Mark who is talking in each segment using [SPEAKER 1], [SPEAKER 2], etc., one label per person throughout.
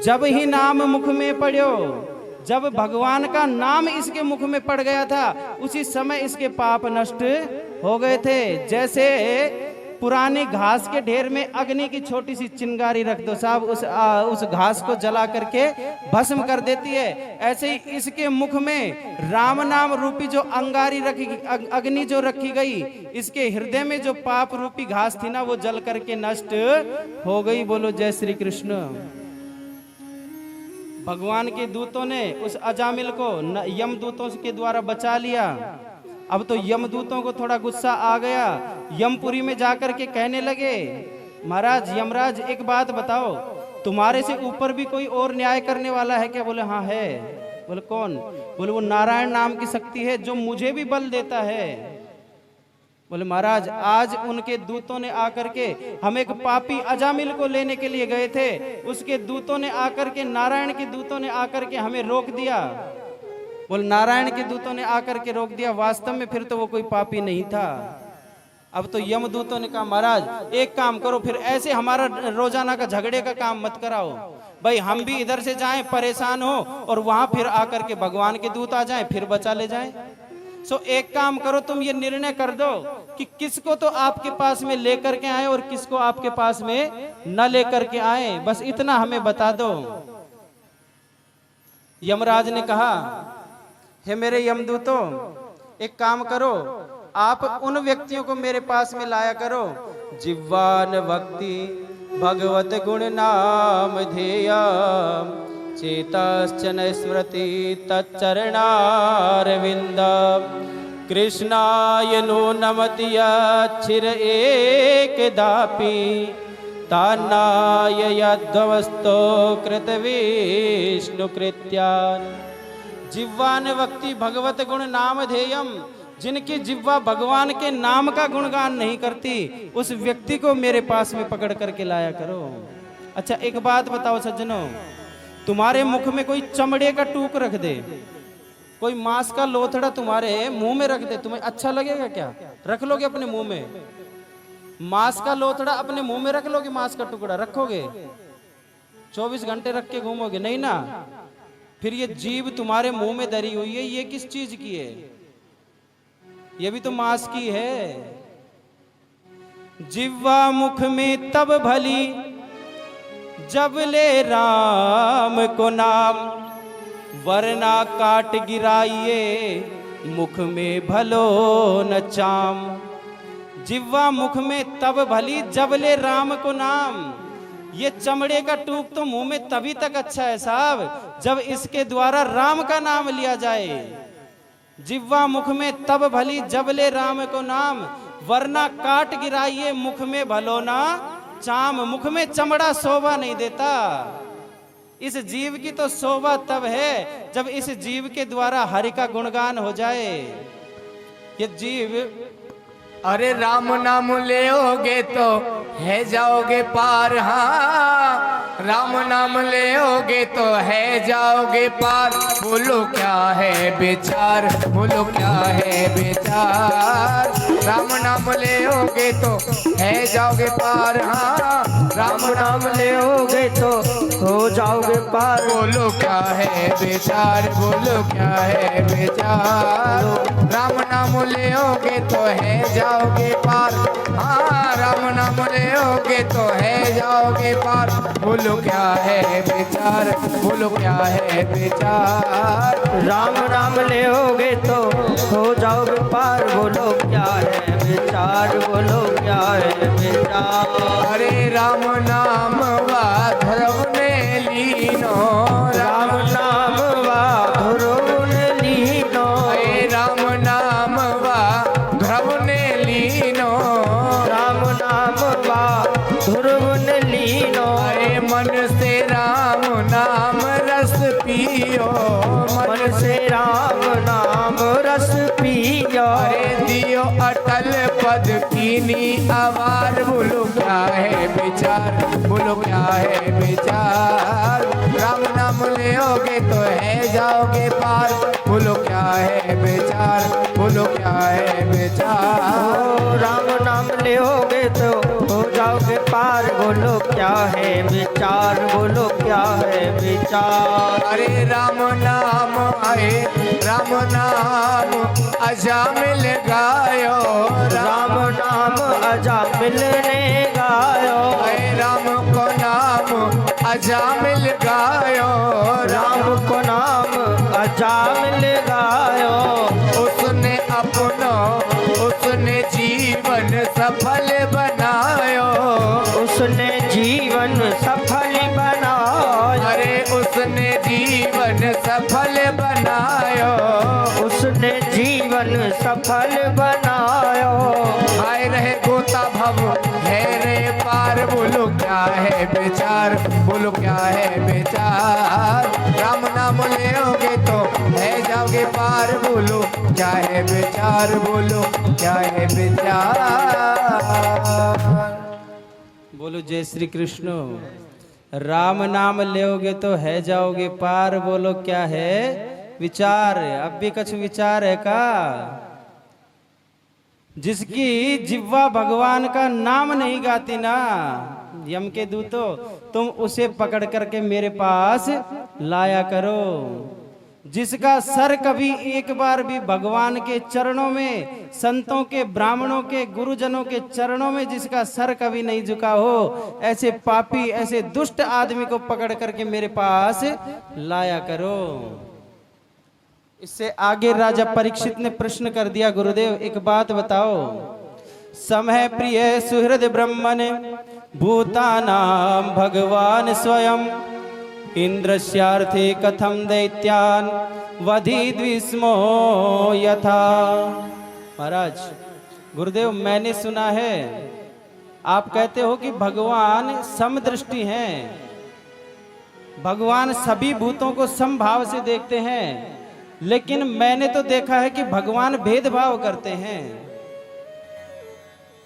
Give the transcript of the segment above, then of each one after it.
[SPEAKER 1] जब ही नाम मुख में पड़ो, जब भगवान का नाम इसके मुख में पड़ गया था उसी समय इसके पाप नष्ट हो गए थे। जैसे पुराने घास के ढेर में अग्नि की छोटी सी चिंगारी रख दो साहब, उस घास को जला करके भस्म कर देती है, ऐसे ही इसके मुख में राम नाम रूपी जो अंगारी रखी, अग्नि जो रखी गई, इसके हृदय में जो पाप रूपी घास थी ना वो जल करके नष्ट हो गई। बोलो जय श्री कृष्ण। भगवान के दूतों ने उस अजामिल को यमदूतों के द्वारा बचा लिया। अब तो यमदूतों को थोड़ा गुस्सा आ गया, यमपुरी में जाकर के कहने लगे, महाराज यमराज एक बात बताओ, तुम्हारे से ऊपर भी कोई और न्याय करने वाला है क्या? बोले हाँ है। बोले कौन? बोले वो नारायण नाम की शक्ति है जो मुझे भी बल देता है। बोले महाराज आज उनके दूतों ने आकर के, हम एक पापी अजामिल को लेने के लिए गए थे, उसके दूतों ने आकर के, नारायण के दूतों ने आकर के हमें रोक दिया। बोले नारायण के दूतों ने आकर के रोक दिया, वास्तव में फिर तो वो कोई पापी नहीं था। अब तो यमदूतों ने कहा महाराज एक काम करो, फिर ऐसे हमारा रोजाना का झगड़े का काम मत कराओ, भाई हम भी इधर से जाएं परेशान हो और वहां फिर आकर के भगवान के दूत आ जाएं फिर बचा ले जाएं। सो एक काम करो, तुम ये निर्णय कर दो कि किसको तो आपके पास में लेकर के आए और किसको आपके पास में न लेकर के आए, बस इतना हमें बता दो। यमराज ने कहा हे मेरे यमदूतों, एक काम करो, आप उन व्यक्तियों को मेरे पास में लाया करो, जिह्वान भक्ति भगवत गुण नाम ध्येय चेतश्चन स्मृति तच्चरणारविंद कृष्णाय नो नमति यच्छिर एकदापि तान्नाय यद्वस्तो कृत विष्णु कृत्यान्। जिह्वान भक्ति भगवत गुण नाम ध्येयम, जिनकी जिह्वा भगवान के नाम का गुणगान नहीं करती उस व्यक्ति को मेरे पास में पकड़ करके लाया करो। अच्छा एक बात बताओ सज्जनों, तुम्हारे मुख में कोई चमड़े का टूक रख दे, कोई मांस का लोथड़ा तुम्हारे मुंह में रख दे, तुम्हें अच्छा लगेगा क्या? रख लोगे अपने मुंह में? मांस का लोथड़ा अपने मुंह में रख लोगे? मांस का टुकड़ा रखोगे? 24 घंटे रख के घूमोगे? नहीं ना। फिर ये जीभ तुम्हारे मुंह में धरी हुई है, ये किस चीज की है? ये भी तो मांस की है। जिह्वा मुख में तब भली जब ले राम को नाम, वरना काट गिराइए मुख में भलो न चाम। जिह्वा मुख में तब भली जब ले राम को नाम, ये चमड़े का टूक तो मुंह में तभी तक अच्छा है साहब जब इसके द्वारा राम का नाम लिया जाए। जिह्वा मुख में तब भली जब ले राम को नाम, वरना काट गिराइए मुख में भलो ना चाम। मुख में चमड़ा शोभा नहीं देता, इस जीव की तो शोभा तब है जब इस जीव के द्वारा हरि का गुणगान हो जाए। ये जीव
[SPEAKER 2] अरे राम नाम लेओगे तो है जाओगे पार, हाँ राम नाम लेओगे तो है जाओगे पार। बोलो क्या है विचार, बोलो क्या है विचार। राम नाम लेओगे तो है जाओगे पार, हाँ राम नाम लेओगे तो हो जाओगे पार। बोलो क्या है विचार, बोलो क्या है विचार। राम नाम लेओगे तो है जाओगे पार, हाँ राम नाम लेओगे तो है जाओगे पार। बोलो क्या है विचार, बोलो क्या है विचार।
[SPEAKER 3] राम नाम लेओगे तो हो जाओगे पार। बोलो क्या है विचार, बोलो क्या है विचार।
[SPEAKER 2] अरे राम नाम वा धर्म ने लीनो,
[SPEAKER 3] राम नाम वा धर्म ने लीनो।
[SPEAKER 2] अरे राम नाम वा धर्म ने लीनो,
[SPEAKER 3] राम नाम वा धर्म ने लीनो।
[SPEAKER 2] अरे मन से राम नाम रस पियो,
[SPEAKER 3] मन से राम नाम रस पियो।
[SPEAKER 2] अरे दियो अटल पद कीनी आवार। बोलो क्या है विचार, बोलो क्या है विचार। राम नाम लेओगे तो है जाओगे पार। बोलो क्या है विचार, बोलो क्या है विचार।
[SPEAKER 3] राम नाम लेओगे तो हो जाओगे पार। बोलो क्या है विचार, बोलो क्या है विचार।
[SPEAKER 2] अरे राम नाम आए, राम नाम अजामिल गायो,
[SPEAKER 3] राम नाम अजामिल ने गायो,
[SPEAKER 2] अरे राम को नाम अजामिल गायो,
[SPEAKER 3] राम को नाम अजामिल गायो।
[SPEAKER 2] उसने अपनो, उसने जीवन सफल बनायो,
[SPEAKER 3] उसने जीवन सफल बनायो,
[SPEAKER 2] अरे उसने जीवन सफल बनायो,
[SPEAKER 3] उसने जीवन सफल बनायो।
[SPEAKER 2] आए रहे गोता भव है रे पार, बोलो क्या है विचार, बोलो क्या है विचार। राम नाम लेओगे तो है जाओगे पार, बोलो क्या है विचार, बोलो क्या है विचार।
[SPEAKER 1] बोलो जय श्री कृष्ण। राम नाम लेओगे तो है जाओगे पार, बोलो क्या है विचार। अब भी कुछ विचार है का? जिसकी जिह्वा भगवान का नाम नहीं गाती ना, यम के दूतों तुम उसे पकड़ करके मेरे पास लाया करो। जिसका सर कभी एक बार भी भगवान के चरणों में, संतों के, ब्राह्मणों के, गुरुजनों के चरणों में जिसका सर कभी नहीं झुका हो, ऐसे पापी, ऐसे दुष्ट आदमी को पकड़ करके मेरे पास लाया करो। इससे आगे राजा परीक्षित ने प्रश्न कर दिया, गुरुदेव एक बात बताओ, समय प्रिय सुहृद ब्रह्मन भूतानाम भगवान स्वयं इंद्रस्यार्थे कथम दैत्यान वधि द्विस्मो यथा। महाराज गुरुदेव मैंने सुना है आप कहते हो कि भगवान समदृष्टि हैं, भगवान सभी भूतों को समभाव से देखते हैं, लेकिन मैंने तो देखा है कि भगवान भेदभाव करते हैं।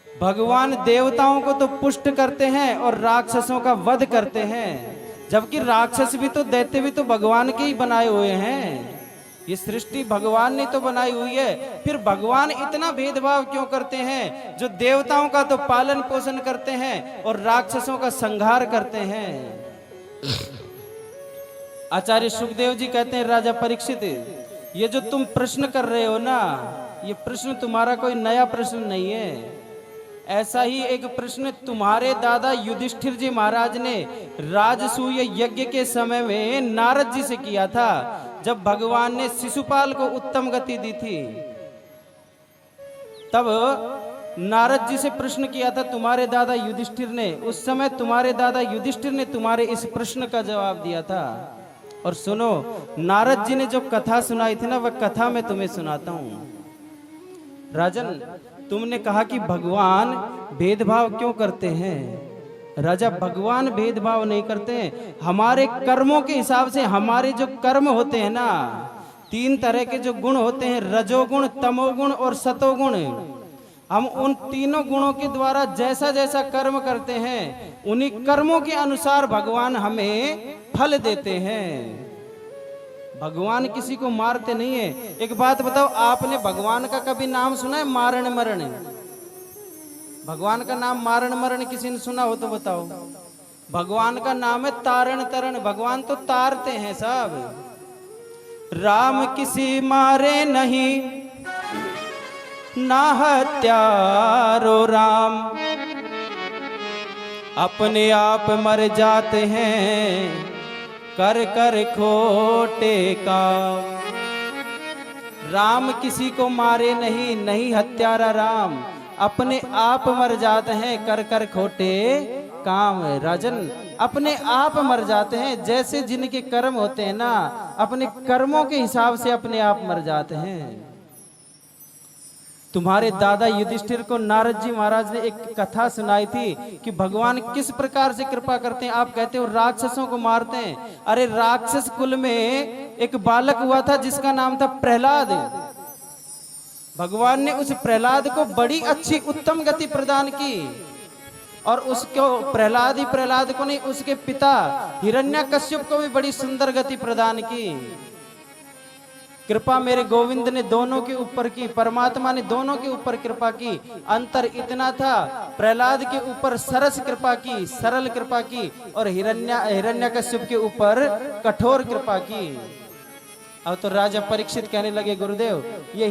[SPEAKER 1] भगवान देवताओं को तो पुष्ट करते हैं और राक्षसों का वध करते हैं, जबकि राक्षस भी तो, दैत्य भी तो भगवान के ही बनाए हुए हैं। ये सृष्टि भगवान ने तो बनाई हुई है, फिर भगवान इतना भेदभाव क्यों करते हैं, जो देवताओं का तो पालन पोषण करते हैं और राक्षसों का संहार करते हैं। आचार्य सुखदेव जी कहते हैं, राजा परीक्षित ये जो तुम प्रश्न कर रहे हो ना, ये प्रश्न तुम्हारा कोई नया प्रश्न नहीं है। ऐसा ही एक प्रश्न तुम्हारे दादा युधिष्ठिर जी महाराज ने राजसूय यज्ञ के समय में नारद जी से किया था, जब भगवान ने शिशुपाल को उत्तम गति दी थी। तब नारद जी से प्रश्न किया था तुम्हारे दादा युधिष्ठिर ने। उस समय तुम्हारे दादा युधिष्ठिर ने तुम्हारे इस प्रश्न का जवाब दिया था। और सुनो, नारद जी ने जो कथा सुनाई थी ना, वह कथा मैं तुम्हें सुनाता हूं। राजन, तुमने कहा कि भगवान भेदभाव क्यों करते हैं। राजा, भगवान भेदभाव नहीं करते हैं। हमारे कर्मों के हिसाब से हमारे जो कर्म होते हैं ना, 3 तरह के जो गुण होते हैं, रजोगुण, तमोगुण और सतोगुण, हम उन तीनों गुणों के द्वारा जैसा जैसा कर्म करते हैं, उन्हीं कर्मों के अनुसार भगवान हमें फल देते हैं। भगवान किसी को मारते नहीं है। एक बात बताओ, आपने भगवान का कभी नाम सुना है मारण मरण? भगवान का नाम मारण मरण किसी ने सुना हो तो बताओ। भगवान का नाम है तारण तरण। भगवान तो तारते हैं साहब। राम किसी मारे नहीं, ना हत्यारो राम, अपने आप मर जाते हैं कर कर खोटे काम। राम किसी को मारे नहीं, नहीं हत्यारा राम, अपने आप मर जाते हैं कर कर खोटे काम। राजन, अपने आप मर जाते हैं। जैसे जिनके कर्म होते हैं ना, अपने कर्मों के हिसाब से अपने आप मर जाते हैं। तुम्हारे दादा युधिष्ठिर को नारद जी महाराज ने एक कथा सुनाई थी कि भगवान किस प्रकार से कृपा करते हैं। आप कहते हो राक्षसों को मारते हैं। अरे राक्षस कुल में एक बालक हुआ था जिसका नाम था प्रहलाद। भगवान ने उस प्रहलाद को बड़ी अच्छी उत्तम गति प्रदान की, और उसको प्रहलाद को नहीं, उसके पिता हिरण्यकश्यप को भी बड़ी सुंदर गति प्रदान की। कृपा मेरे गोविंद ने दोनों के ऊपर की, परमात्मा ने दोनों के ऊपर कृपा की। अंतर इतना था, प्रहलाद के ऊपर सरस कृपा की, सरल कृपा की, और हिरण्यकश्यप के ऊपर कठोर कृपा की। अब तो राजा परीक्षित कहने लगे, गुरुदेव ये